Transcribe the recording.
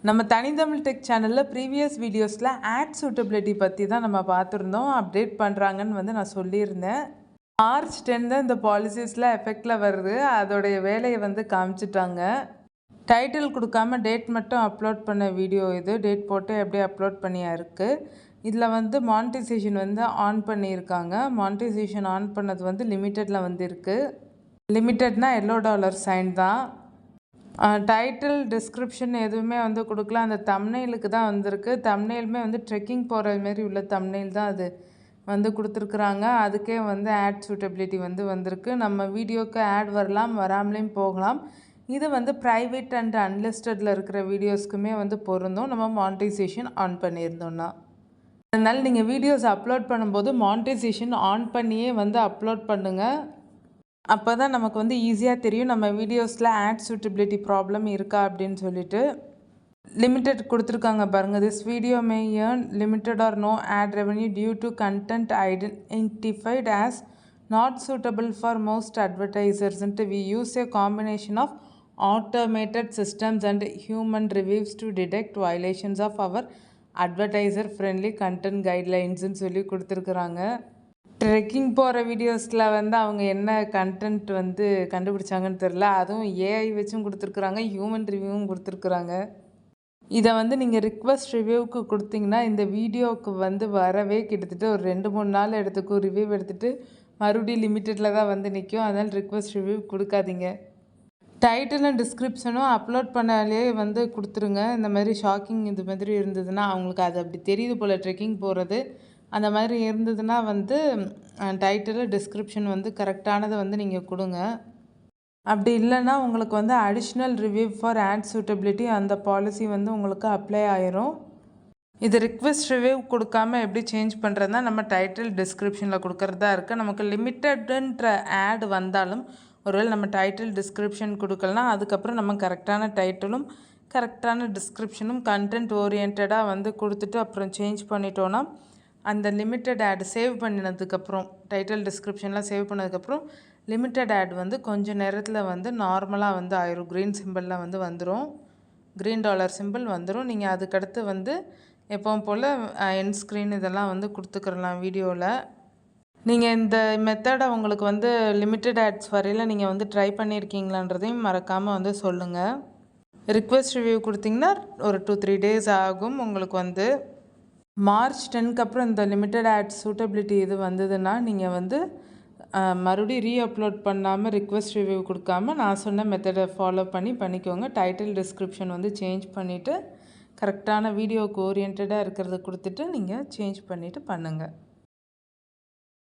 நம்ம தனித்தமிழ் டெக் சேனலில் ப்ரீவியஸ் வீடியோஸில் ஆட் சூட்டபிலிட்டி பற்றி தான் நம்ம பார்த்துருந்தோம். அப்டேட் பண்ணுறாங்கன்னு நான் சொல்லியிருந்தேன். மார்ச் 10 தான் இந்த பாலிசிஸில் எஃபெக்டில் வருது. அதோடைய வேலையை காமிச்சிட்டாங்க. டைட்டில் கொடுக்காம டேட் மட்டும் அப்லோட் பண்ண வீடியோ இது. டேட் போட்டு அப்படியே அப்லோட் பண்ணியா இருக்குது. இதில் மானிட்டைசேஷன் ஆன் பண்ணியிருக்காங்க. மானிட்டைசேஷன் ஆன் பண்ணது லிமிட்டடில் இருக்குது. லிமிட்டட்னா $, சைன் தான். டைட்டில் டிஸ்கிரிப்ஷன் எதுவுமே கொடுக்கல. அந்த தம்ப்நெயிலுக்கு தான் வந்திருக்கு. தம்ப்நெயிலுமே ட்ரெக்கிங் போகிற மாரி உள்ள தம்ப்நெயில் தான் அது கொடுத்துருக்குறாங்க. அதுக்கே ஆட் சூட்டபிலிட்டி வந்திருக்கு. நம்ம வீடியோவுக்கு ஆட் வரலாம், வராமலேயும் போகலாம். இது ப்ரைவேட் அண்ட் அன்லிஸ்டடில் இருக்கிற வீடியோஸ்க்குமே பொருந்தும், நம்ம மானிட்டைசேஷன் ஆன் பண்ணியிருந்தோம்னா. அதனால் நீங்கள் வீடியோஸ் அப்லோட் பண்ணும்போது மானிட்டைசேஷன் ஆன் பண்ணியே அப்லோட் பண்ணுங்கள். அப்போ தான் நமக்கு ஈஸியாக தெரியும் நம்ம வீடியோஸில் ஆட் சூட்டபிலிட்டி ப்ராப்ளம் இருக்கா அப்படின்னு சொல்லிட்டு. லிமிட்டட் கொடுத்துருக்காங்க பாருங்கள். This video may earn limited or no ad revenue due to content identified as not suitable for most advertisers and we use a combination of automated systems and human reviews to detect violations of our advertiser friendly content guidelines சொல்லி கொடுத்துருக்குறாங்க. Trekking போகிற வீடியோஸில் அவங்க என்ன content கண்டுபிடிச்சாங்கன்னு தெரில. அதுவும் AI வச்சும் கொடுத்துருக்குறாங்க, ஹியூமன் ரிவ்யூவும் கொடுத்துருக்குறாங்க. இதை நீங்கள் ரிக்வெஸ்ட் ரிவ்யூவுக்கு கொடுத்தீங்கன்னா இந்த வீடியோவுக்கு வரவே கிட்டத்தட்ட ஒரு 2-3 நாள் எடுத்துக்கும். ரிவ்யூ எடுத்துகிட்டு மறுபடியும் லிமிட்டடில் தான் நிற்கும். அதனால் ரிக்வெஸ்ட் ரிவ்யூ கொடுக்காதீங்க. டைட்டிலும் டிஸ்கிரிப்ஷனும் அப்லோட் பண்ணாலே கொடுத்துருங்க. இந்த மாதிரி ஷாக்கிங் இது மாதிரி இருந்ததுன்னா அவங்களுக்கு அது அப்படி தெரியுது போல் ட்ரெக்கிங் போகிறது. அந்த மாதிரி இருந்ததுன்னா டைட்டிலு டிஸ்கிரிப்ஷன் கரெக்டானதை நீங்கள் கொடுங்க. அப்படி இல்லைன்னா உங்களுக்கு additional review for ad suitability அந்த பாலிசி உங்களுக்கு அப்ளை ஆயிரும். இது ரிக்வெஸ்ட் ரிவ்யூ கொடுக்காம எப்படி சேஞ்ச் பண்ணுறதுனா நம்ம டைட்டில் டிஸ்கிரிப்ஷனில் கொடுக்குறதா இருக்குது. நமக்கு லிமிட்டடுன்ற ஆட் வந்தாலும் ஒருவேளை நம்ம டைட்டில் டிஸ்கிரிப்ஷன் கொடுக்கலாம். அதுக்கப்புறம் நம்ம கரெக்டான டைட்டிலும் கரெக்டான டிஸ்கிரிப்ஷனும் கண்டென்ட் ஓரியன்டாக கொடுத்துட்டு அப்புறம் சேஞ்ச் பண்ணிட்டோன்னா அந்த லிமிட்டட் ஆட் சேவ் பண்ணினதுக்கப்புறம் டைட்டில் டிஸ்கிரிப்ஷன்லாம் சேவ் பண்ணதுக்கப்புறம் லிமிட்டட் ஆட் கொஞ்சம் நேரத்தில் நார்மலாக ஆயிரும். க்ரீன் சிம்பிளில் வந்துடும். $, சிம்பிள் வந்துடும். நீங்கள் அதுக்கடுத்து எப்பவும் போல் என் ஸ்க்ரீன் இதெல்லாம் கொடுத்துக்கிறலாம் வீடியோவில். நீங்கள் இந்த மெத்தடை உங்களுக்கு லிமிட்டட் ஆட்ஸ் வரையில் நீங்கள் ட்ரை பண்ணியிருக்கீங்களான்றதையும் மறக்காமல் சொல்லுங்கள். ரிக்வெஸ்ட் ரிவ்யூ கொடுத்தீங்கன்னா ஒரு 2-3 டேஸ் ஆகும். உங்களுக்கு மார்ச் 10க்கு அப்புறம் இந்த லிமிட்டட் ஆட் சூட்டபிலிட்டி இது வந்ததுன்னா நீங்கள் மறுபடியும் ரீஅப்லோட் பண்ணாமல் ரிக்வெஸ்ட் ரிவ்யூ கொடுக்காம நான் சொன்ன மெத்தடை ஃபாலோ பண்ணிக்கோங்க. டைட்டில் டிஸ்கிரிப்ஷன் சேஞ்ச் பண்ணிவிட்டு கரெக்டான வீடியோவுக்கு ஓரியன்டாக இருக்கிறத கொடுத்துட்டு நீங்கள் சேஞ்ச் பண்ணிவிட்டு பண்ணுங்கள்.